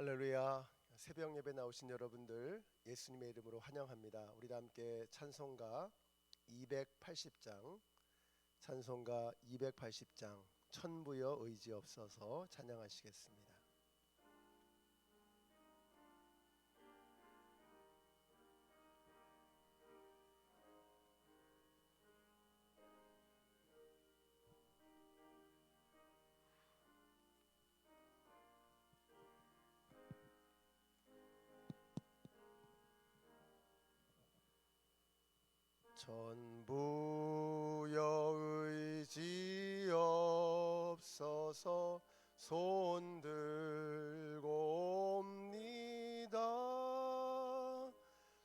할렐루야. 새벽 예배 나오신 여러분들 예수님의 이름으로 환영합니다. 우리 다 함께 찬송가 280장 찬송가 280장 천부여 의지 없어서 찬양하시겠습니다. 천부여 의지 없어서 손 들고 옵니다.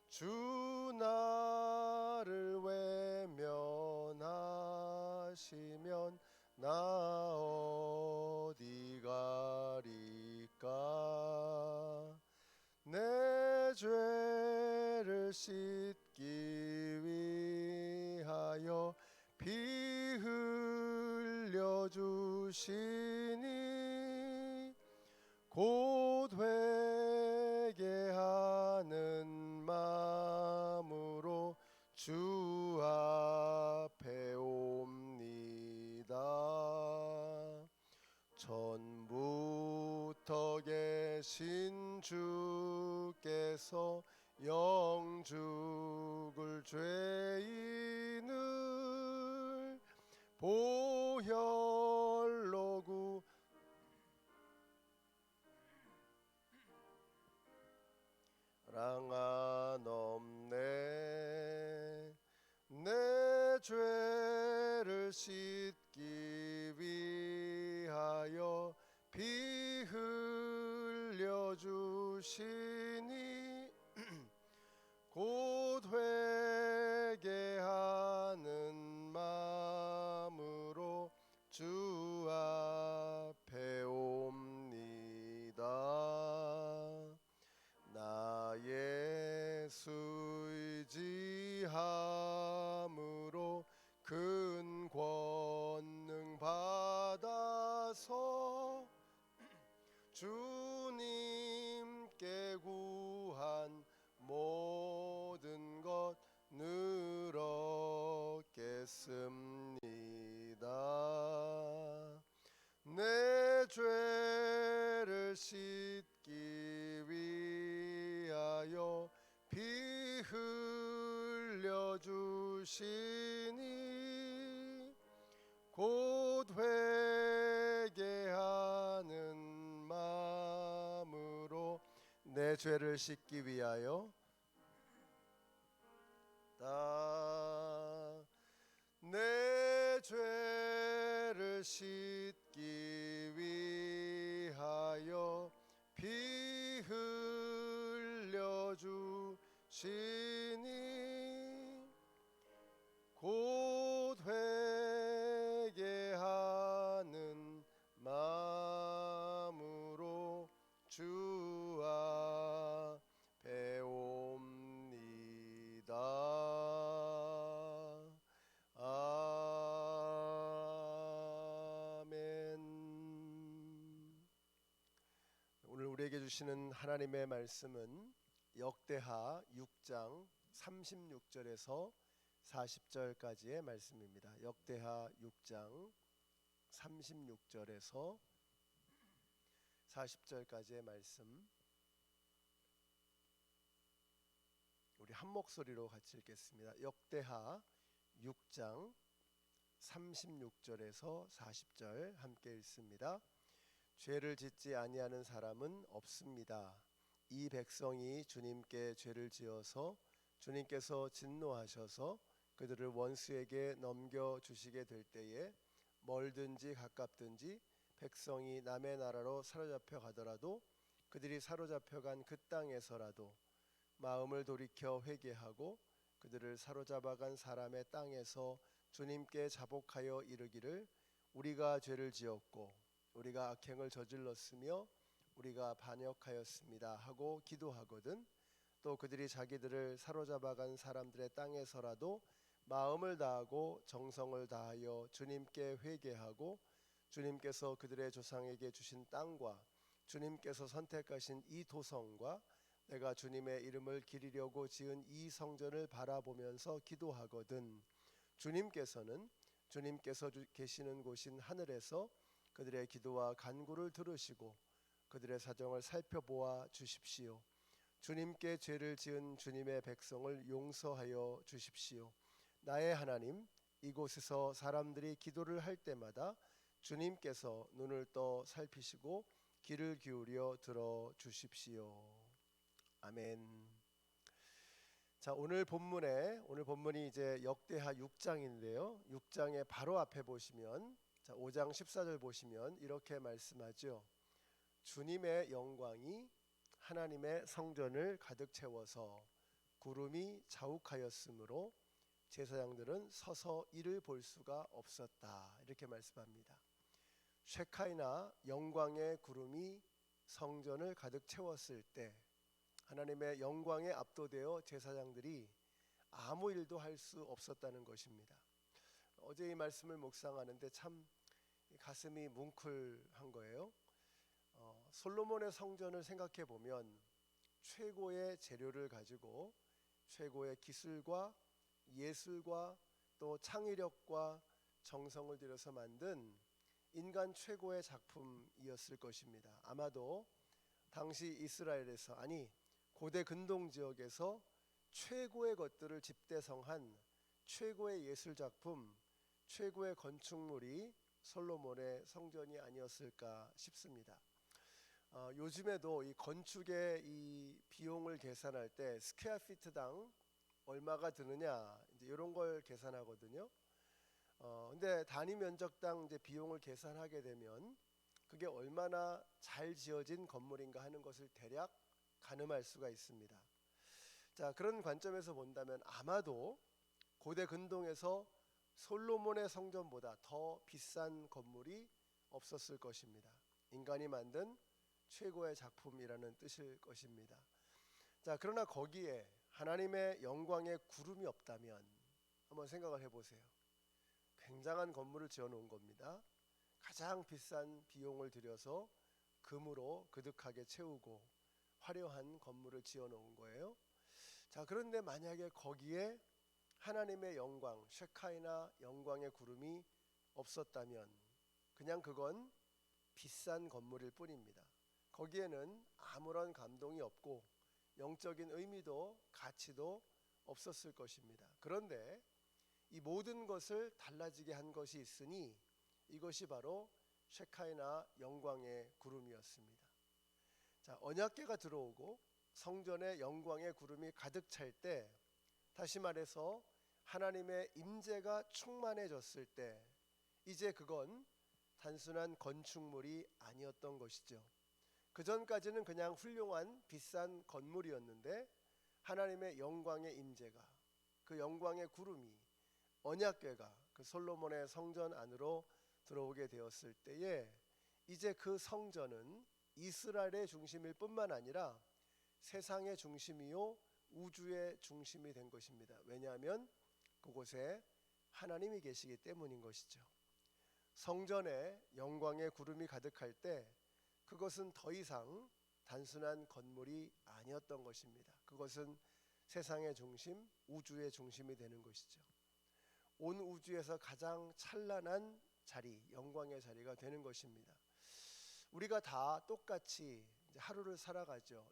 주 나를 외면하시면 나 어디 가리까. 내 죄를 씻기 위하여 피 흘려 주시니 곧 회개하는 마음으로 주 앞에 옵니다. 전부터 계신 주께서 영죽을 죄인을 보혈로 구랑한 없네. 내 죄를 씻기 위하여 피 흘려 주시니 곧 회개하는 마음으로 주 앞에 옵니다. 나 예수 의지함으로 큰 권능 받아서 주님께 구한 모든 것 늘 얻겠습니다. 내 죄를 씻기 위하여 피 흘려 주시니 곧 회개하는 마음으로 내 죄를 씻기 위하여 내 죄를 씻기 위하여 피 흘려 주시니 곧 회개하는 마음으로 주 앞에 옵니다. 아멘. 오늘 우리에게 주시는 하나님의 말씀은 역대하 6장 36절에서 40절까지의 말씀입니다. 역대하 6장 36절에서 40절까지의 말씀, 우리 한 목소리로 같이 읽겠습니다. 역대하 6장 36절에서 40절 함께 읽습니다. 죄를 짓지 아니하는 사람은 없습니다. 이 백성이 주님께 죄를 지어서 주님께서 진노하셔서 그들을 원수에게 넘겨주시게 될 때에 멀든지 가깝든지 백성이 남의 나라로 사로잡혀 가더라도 그들이 사로잡혀간 그 땅에서라도 마음을 돌이켜 회개하고 그들을 사로잡아간 사람의 땅에서 주님께 자복하여 이르기를 우리가 죄를 지었고 우리가 악행을 저질렀으며 우리가 반역하였습니다 하고 기도하거든 또 그들이 자기들을 사로잡아간 사람들의 땅에서라도 마음을 다하고 정성을 다하여 주님께 회개하고 주님께서 그들의 조상에게 주신 땅과 주님께서 선택하신 이 도성과 내가 주님의 이름을 기리려고 지은 이 성전을 바라보면서 기도하거든 주님께서는 주님께서 계시는 곳인 하늘에서 그들의 기도와 간구를 들으시고 그들의 사정을 살펴보아 주십시오. 주님께 죄를 지은 주님의 백성을 용서하여 주십시오. 나의 하나님, 이곳에서 사람들이 기도를 할 때마다 주님께서 눈을 떠 살피시고 귀를 기울여 들어 주십시오. 아멘. 자, 오늘 본문이 이제 역대하 6장인데요. 6장의 바로 앞에 보시면 5장 14절 보시면 이렇게 말씀하죠. 주님의 영광이 하나님의 성전을 가득 채워서 구름이 자욱하였으므로 제사장들은 서서 이를 볼 수가 없었다. 이렇게 말씀합니다. 쉐카이나 영광의 구름이 성전을 가득 채웠을 때 하나님의 영광에 압도되어 제사장들이 아무 일도 할 수 없었다는 것입니다. 어제 이 말씀을 묵상하는데 참 가슴이 뭉클한 거예요. 솔로몬의 성전을 생각해 보면 최고의 재료를 가지고 최고의 기술과 예술과 또 창의력과 정성을 들여서 만든 인간 최고의 작품이었을 것입니다. 아마도 당시 이스라엘에서 고대 근동 지역에서 최고의 것들을 집대성한 최고의 예술 작품, 최고의 건축물이 솔로몬의 성전이 아니었을까 싶습니다. 요즘에도 이 건축의 이 비용을 계산할 때 스퀘어피트당 얼마가 드느냐 이제 이런 걸 계산하거든요. 근데 단위 면적당 이제 비용을 계산하게 되면 그게 얼마나 잘 지어진 건물인가 하는 것을 대략 가늠할 수가 있습니다. 자, 그런 관점에서 본다면 아마도 고대 근동에서 솔로몬의 성전보다 더 비싼 건물이 없었을 것입니다. 인간이 만든 최고의 작품이라는 뜻일 것입니다. 자, 그러나 거기에 하나님의 영광의 구름이 없다면 한번 생각을 해보세요. 굉장한 건물을 지어놓은 겁니다. 가장 비싼 비용을 들여서 금으로 그득하게 채우고 화려한 건물을 지어놓은 거예요. 자, 그런데 만약에 거기에 하나님의 영광, 쉐카이나 영광의 구름이 없었다면 그냥 그건 비싼 건물일 뿐입니다. 거기에는 아무런 감동이 없고 영적인 의미도 가치도 없었을 것입니다. 그런데 이 모든 것을 달라지게 한 것이 있으니 이것이 바로 쉐카이나 영광의 구름이었습니다. 자, 언약궤가 들어오고 성전의 영광의 구름이 가득 찰 때, 다시 말해서 하나님의 임재가 충만해졌을 때 이제 그건 단순한 건축물이 아니었던 것이죠. 그 전까지는 그냥 훌륭한 비싼 건물이었는데 하나님의 영광의 임재가, 그 영광의 구름이 언약궤가 그 솔로몬의 성전 안으로 들어오게 되었을 때에 이제 그 성전은 이스라엘의 중심일 뿐만 아니라 세상의 중심이요 우주의 중심이 된 것입니다. 왜냐하면 그곳에 하나님이 계시기 때문인 것이죠. 성전에 영광의 구름이 가득할 때 그것은 더 이상 단순한 건물이 아니었던 것입니다. 그것은 세상의 중심, 우주의 중심이 되는 것이죠. 온 우주에서 가장 찬란한 자리, 영광의 자리가 되는 것입니다. 우리가 다 똑같이 이제 하루를 살아가죠.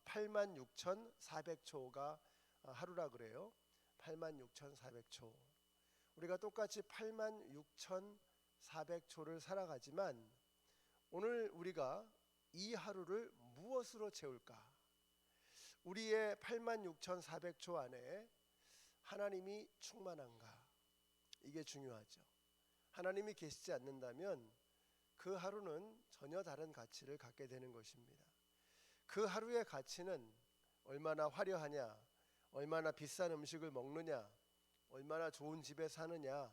86,400초가 하루라 그래요. 86,400초. 우리가 똑같이 86,400초를 살아가지만 오늘 우리가 이 하루를 무엇으로 채울까? 우리의 86,400초 안에 하나님이 충만한가? 이게 중요하죠. 하나님이 계시지 않는다면 그 하루는 전혀 다른 가치를 갖게 되는 것입니다. 그 하루의 가치는 얼마나 화려하냐, 얼마나 비싼 음식을 먹느냐, 얼마나 좋은 집에 사느냐,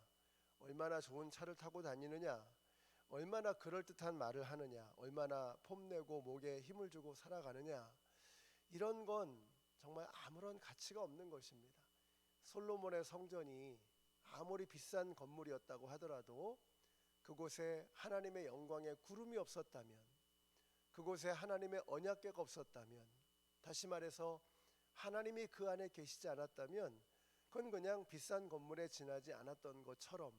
얼마나 좋은 차를 타고 다니느냐, 얼마나 그럴듯한 말을 하느냐, 얼마나 폼내고 목에 힘을 주고 살아가느냐, 이런 건 정말 아무런 가치가 없는 것입니다. 솔로몬의 성전이 아무리 비싼 건물이었다고 하더라도 그곳에 하나님의 영광의 구름이 없었다면, 그곳에 하나님의 언약궤가 없었다면, 다시 말해서 하나님이 그 안에 계시지 않았다면 그건 그냥 비싼 건물에 지나지 않았던 것처럼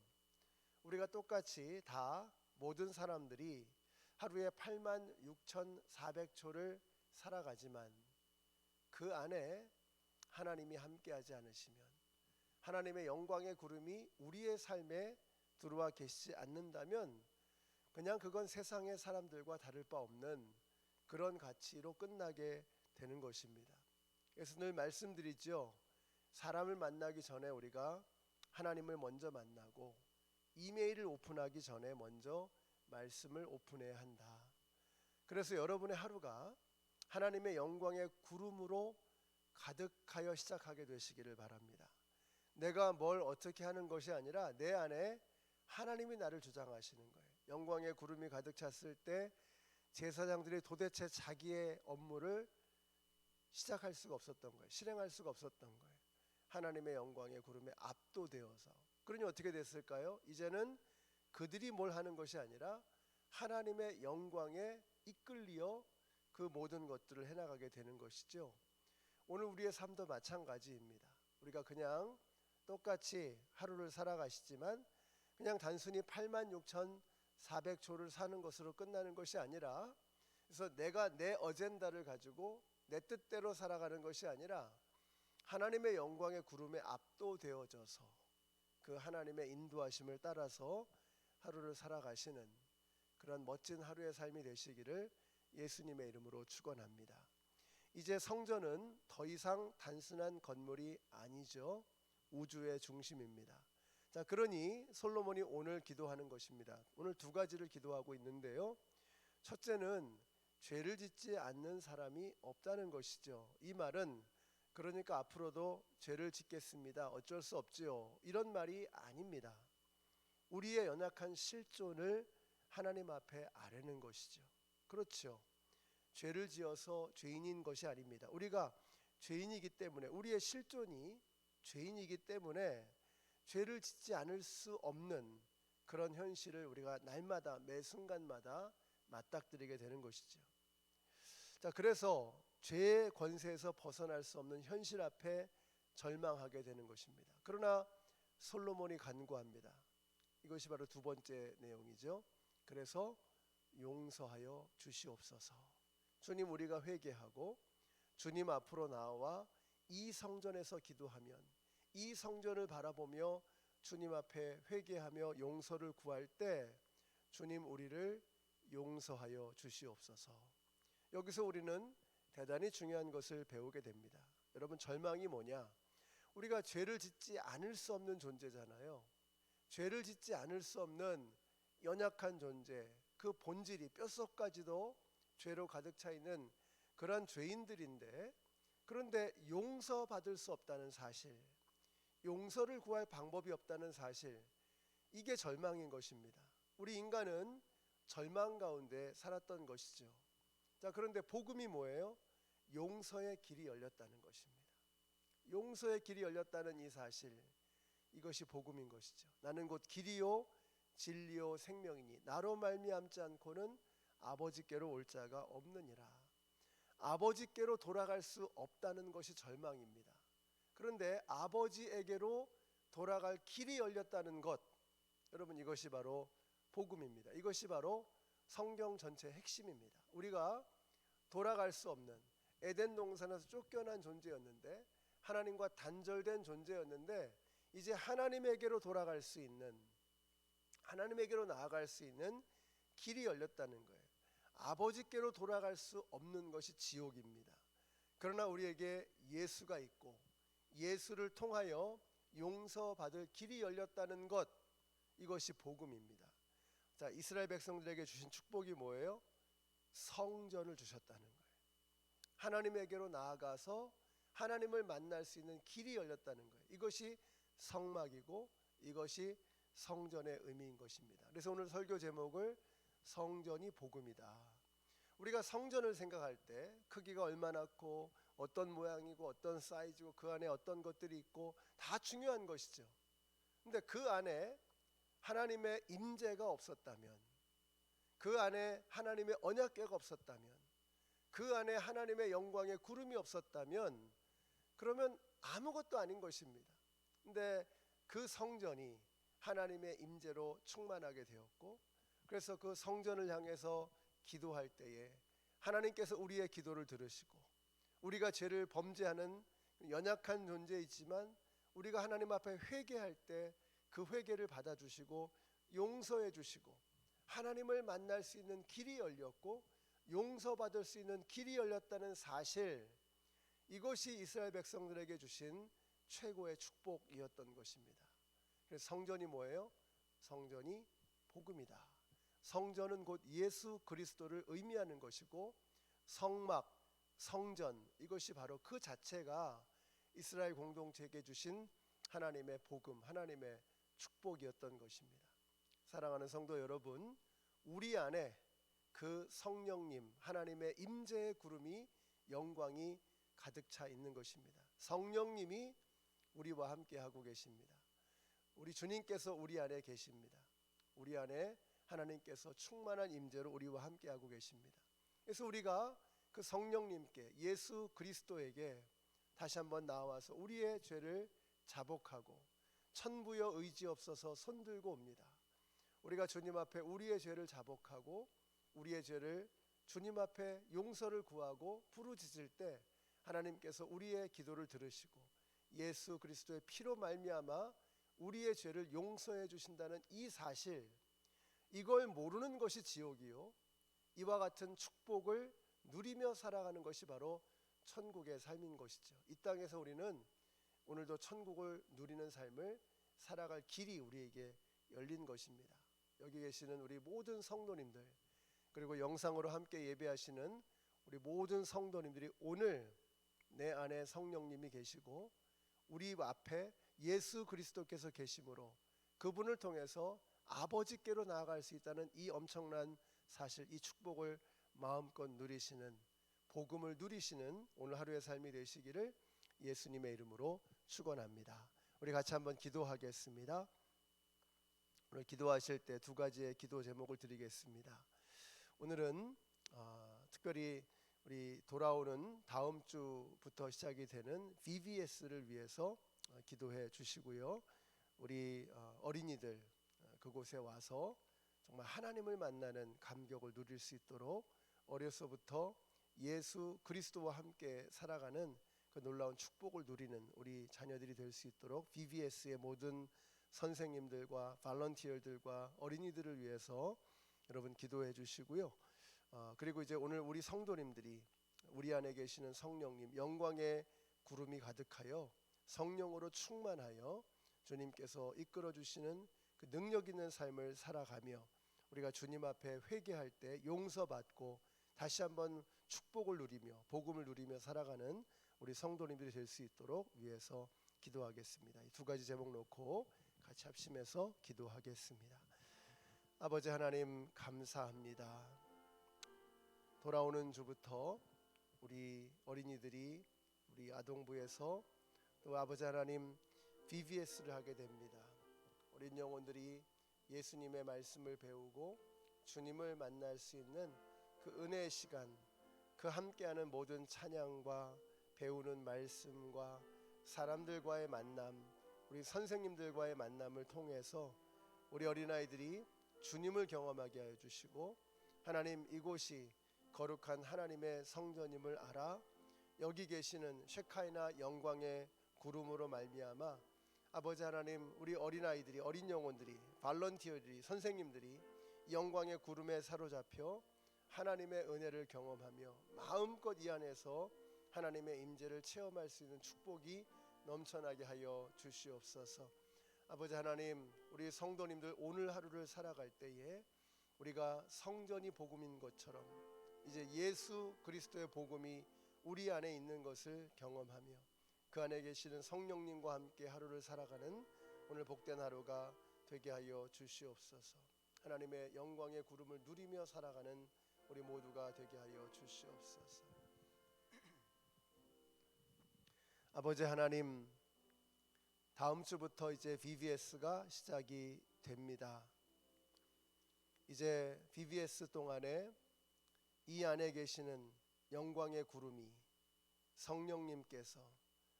우리가 똑같이 다 모든 사람들이 하루에 86,400초를 살아가지만 그 안에 하나님이 함께하지 않으시면, 하나님의 영광의 구름이 우리의 삶에 들어와 계시지 않는다면 그냥 그건 세상의 사람들과 다를 바 없는 그런 가치로 끝나게 되는 것입니다. 그래서 늘 말씀드리죠. 사람을 만나기 전에 우리가 하나님을 먼저 만나고 이메일을 오픈하기 전에 먼저 말씀을 오픈해야 한다. 그래서 여러분의 하루가 하나님의 영광의 구름으로 가득하여 시작하게 되시기를 바랍니다. 내가 뭘 어떻게 하는 것이 아니라 내 안에 하나님이 나를 주장하시는 거예요. 영광의 구름이 가득 찼을 때 제사장들이 도대체 자기의 업무를 시작할 수가 없었던 거예요. 실행할 수가 없었던 거예요. 하나님의 영광의 구름에 압도되어서. 그러니 어떻게 됐을까요? 이제는 그들이 뭘 하는 것이 아니라 하나님의 영광에 이끌려 그 모든 것들을 해나가게 되는 것이죠. 오늘 우리의 삶도 마찬가지입니다. 우리가 그냥 똑같이 하루를 살아가시지만 그냥 단순히 86,400초를 사는 것으로 끝나는 것이 아니라, 그래서 내가 내 어젠다를 가지고 내 뜻대로 살아가는 것이 아니라 하나님의 영광의 구름에 압도되어져서 그 하나님의 인도하심을 따라서 하루를 살아가시는 그런 멋진 하루의 삶이 되시기를 예수님의 이름으로 축원합니다. 이제 성전은 더 이상 단순한 건물이 아니죠. 우주의 중심입니다. 자, 그러니 솔로몬이 오늘 기도하는 것입니다. 오늘 두 가지를 기도하고 있는데요. 첫째는 죄를 짓지 않는 사람이 없다는 것이죠. 이 말은 그러니까 앞으로도 죄를 짓겠습니다, 어쩔 수 없지요, 이런 말이 아닙니다. 우리의 연약한 실존을 하나님 앞에 아뢰는 것이죠. 그렇죠. 죄를 지어서 죄인인 것이 아닙니다. 우리가 죄인이기 때문에, 우리의 실존이 죄인이기 때문에 죄를 짓지 않을 수 없는 그런 현실을 우리가 날마다 매 순간마다 맞닥뜨리게 되는 것이죠. 자, 그래서 죄의 권세에서 벗어날 수 없는 현실 앞에 절망하게 되는 것입니다. 그러나 솔로몬이 간구합니다. 이것이 바로 두 번째 내용이죠. 그래서 용서하여 주시옵소서. 주님, 우리가 회개하고 주님 앞으로 나와 이 성전에서 기도하면, 이 성전을 바라보며 주님 앞에 회개하며 용서를 구할 때 주님, 우리를 용서하여 주시옵소서. 여기서 우리는 대단히 중요한 것을 배우게 됩니다. 여러분, 절망이 뭐냐? 우리가 죄를 짓지 않을 수 없는 존재잖아요. 죄를 짓지 않을 수 없는 연약한 존재, 그 본질이 뼛속까지도 죄로 가득 차 있는 그런 죄인들인데, 그런데 용서받을 수 없다는 사실, 용서를 구할 방법이 없다는 사실, 이게 절망인 것입니다. 우리 인간은 절망 가운데 살았던 것이죠. 자, 그런데 복음이 뭐예요? 용서의 길이 열렸다는 것입니다. 용서의 길이 열렸다는 이 사실, 이것이 복음인 것이죠. 나는 곧 길이요 진리요 생명이니 나로 말미암지 않고는 아버지께로 올 자가 없느니라. 아버지께로 돌아갈 수 없다는 것이 절망입니다. 그런데 아버지에게로 돌아갈 길이 열렸다는 것, 여러분, 이것이 바로 복음입니다. 이것이 바로 성경 전체의 핵심입니다. 우리가 돌아갈 수 없는, 에덴 동산에서 쫓겨난 존재였는데, 하나님과 단절된 존재였는데, 이제 하나님에게로 돌아갈 수 있는, 하나님에게로 나아갈 수 있는 길이 열렸다는 거예요. 아버지께로 돌아갈 수 없는 것이 지옥입니다. 그러나 우리에게 예수가 있고 예수를 통하여 용서받을 길이 열렸다는 것, 이것이 복음입니다. 자, 이스라엘 백성들에게 주신 축복이 뭐예요? 성전을 주셨다는 거예요. 하나님에게로 나아가서 하나님을 만날 수 있는 길이 열렸다는 거예요. 이것이 성막이고 이것이 성전의 의미인 것입니다. 그래서 오늘 설교 제목을 성전이 복음이다. 우리가 성전을 생각할 때 크기가 얼마나 크고 어떤 모양이고 어떤 사이즈고 그 안에 어떤 것들이 있고 다 중요한 것이죠. 근데 그 안에 하나님의 임재가 없었다면, 그 안에 하나님의 언약궤가 없었다면, 그 안에 하나님의 영광의 구름이 없었다면 그러면 아무것도 아닌 것입니다. 근데 그 성전이 하나님의 임재로 충만하게 되었고, 그래서 그 성전을 향해서 기도할 때에 하나님께서 우리의 기도를 들으시고, 우리가 죄를 범죄하는 연약한 존재이지만 우리가 하나님 앞에 회개할 때 그 회개를 받아주시고 용서해 주시고, 하나님을 만날 수 있는 길이 열렸고 용서받을 수 있는 길이 열렸다는 사실, 이것이 이스라엘 백성들에게 주신 최고의 축복이었던 것입니다. 그래서 성전이 뭐예요? 성전이 복음이다. 성전은 곧 예수 그리스도를 의미하는 것이고, 성막, 성전, 이것이 바로 그 자체가 이스라엘 공동체에게 주신 하나님의 복음, 하나님의 축복이었던 것입니다. 사랑하는 성도 여러분, 우리 안에 그 성령님, 하나님의 임재의 구름이, 영광이 가득 차 있는 것입니다. 성령님이 우리와 함께 하고 계십니다. 우리 주님께서 우리 안에 계십니다. 우리 안에 하나님께서 충만한 임재로 우리와 함께 하고 계십니다. 그래서 우리가 그 성령님께, 예수 그리스도에게 다시 한번 나와서 우리의 죄를 자복하고 천부여 의지 없어서 손들고 옵니다. 우리가 주님 앞에 우리의 죄를 자복하고 우리의 죄를 주님 앞에 용서를 구하고 부르짖을 때 하나님께서 우리의 기도를 들으시고 예수 그리스도의 피로 말미암아 우리의 죄를 용서해 주신다는 이 사실, 이걸 모르는 것이 지옥이요, 이와 같은 축복을 누리며 살아가는 것이 바로 천국의 삶인 것이죠. 이 땅에서 우리는 오늘도 천국을 누리는 삶을 살아갈 길이 우리에게 열린 것입니다. 여기 계시는 우리 모든 성도님들, 그리고 영상으로 함께 예배하시는 우리 모든 성도님들이 오늘 내 안에 성령님이 계시고 우리 앞에 예수 그리스도께서 계심으로 그분을 통해서 아버지께로 나아갈 수 있다는 이 엄청난 사실, 이 축복을 마음껏 누리시는, 복음을 누리시는 오늘 하루의 삶이 되시기를 예수님의 이름으로 축원합니다. 우리 같이 한번 기도하겠습니다. 오늘 기도하실 때 두 가지의 기도 제목을 드리겠습니다. 오늘은 특별히 우리 돌아오는 다음 주부터 시작이 되는 VBS를 위해서 기도해 주시고요. 우리 어린이들 그곳에 와서 정말 하나님을 만나는 감격을 누릴 수 있도록 어려서부터 예수 그리스도와 함께 살아가는 그 놀라운 축복을 누리는 우리 자녀들이 될 수 있도록 VBS의 모든 선생님들과 발런티어들과 어린이들을 위해서 여러분 기도해 주시고요. 그리고 이제 오늘 우리 성도님들이 우리 안에 계시는 성령님, 영광의 구름이 가득하여 성령으로 충만하여 주님께서 이끌어 주시는 그 능력 있는 삶을 살아가며 우리가 주님 앞에 회개할 때 용서받고 다시 한번 축복을 누리며 복음을 누리며 살아가는 우리 성도님들이 될 수 있도록 위해서 기도하겠습니다. 이 두 가지 제목 놓고 같이 합심해서 기도하겠습니다. 아버지 하나님 감사합니다. 돌아오는 주부터 우리 어린이들이 우리 아동부에서 또 아버지 하나님 VBS를 하게 됩니다. 어린 영혼들이 예수님의 말씀을 배우고 주님을 만날 수 있는 그 은혜의 시간, 그 함께하는 모든 찬양과 배우는 말씀과 사람들과의 만남, 우리 선생님들과의 만남을 통해서 우리 어린아이들이 주님을 경험하게 하여 주시고, 하나님 이곳이 거룩한 하나님의 성전임을 알아 여기 계시는 셰카이나 영광의 구름으로 말미암아 아버지 하나님 우리 어린아이들이, 어린 영혼들이, 발런티어들이, 선생님들이 영광의 구름에 사로잡혀 하나님의 은혜를 경험하며 마음껏 이 안에서 하나님의 임재를 체험할 수 있는 축복이 넘쳐나게 하여 주시옵소서. 아버지 하나님, 우리 성도님들 오늘 하루를 살아갈 때에 우리가 성전이 복음인 것처럼 이제 예수 그리스도의 복음이 우리 안에 있는 것을 경험하며 그 안에 계시는 성령님과 함께 하루를 살아가는 오늘 복된 하루가 되게 하여 주시옵소서. 하나님의 영광의 구름을 누리며 살아가는 우리 모두가 되게 하여 주시옵소서. 아버지 하나님, 다음 주부터 이제 VBS가 시작이 됩니다. 이제 VBS 동안에 이 안에 계시는 영광의 구름이 성령님께서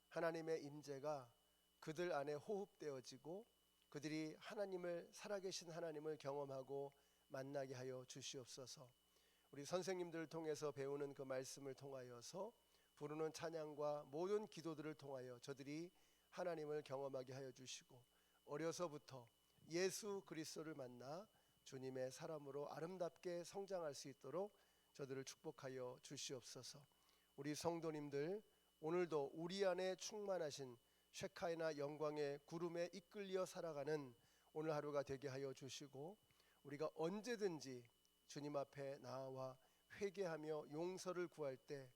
하나님의 임재가 그들 안에 호흡되어지고 그들이 하나님을 살아계신 하나님을 경험하고 만나게 하여 주시옵소서. 우리 선생님들을 통해서 배우는 그 말씀을 통하여서 부르는 찬양과 모든 기도들을 통하여 저들이 하나님을 경험하게 하여 주시고 어려서부터 예수 그리스도를 만나 주님의 사람으로 아름답게 성장할 수 있도록 저들을 축복하여 주시옵소서. 우리 성도님들 오늘도 우리 안에 충만하신 셰카이나 영광의 구름에 이끌려 살아가는 오늘 하루가 되게 하여 주시고 우리가 언제든지 주님 앞에 나와 회개하며 용서를 구할 때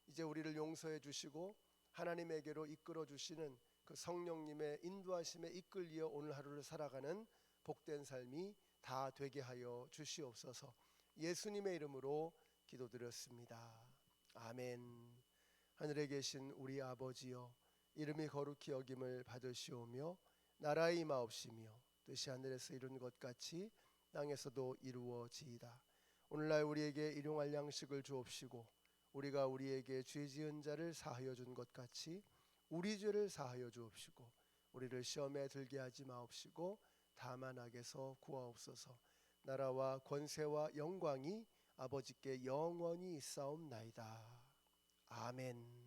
이제 우리를 용서해 주시고 하나님에게로 이끌어 주시는 그 성령님의 인도하심에 이끌려 오늘 하루를 살아가는 복된 삶이 다 되게 하여 주시옵소서. 예수님의 이름으로 기도드렸습니다. 아멘. 하늘에 계신 우리 아버지여, 이름이 거룩히 여김을 받으시오며 나라의 임하옵시며 뜻이 하늘에서 이룬 것 같이 땅에서도 이루어지이다. 오늘날 우리에게 일용할 양식을 주옵시고 우리가 우리에게 죄 지은 자를 사하여 준 것 같이 우리 죄를 사하여 주옵시고 우리를 시험에 들게 하지 마옵시고 다만 악에서 구하옵소서. 나라와 권세와 영광이 아버지께 영원히 있사옵나이다. 아멘.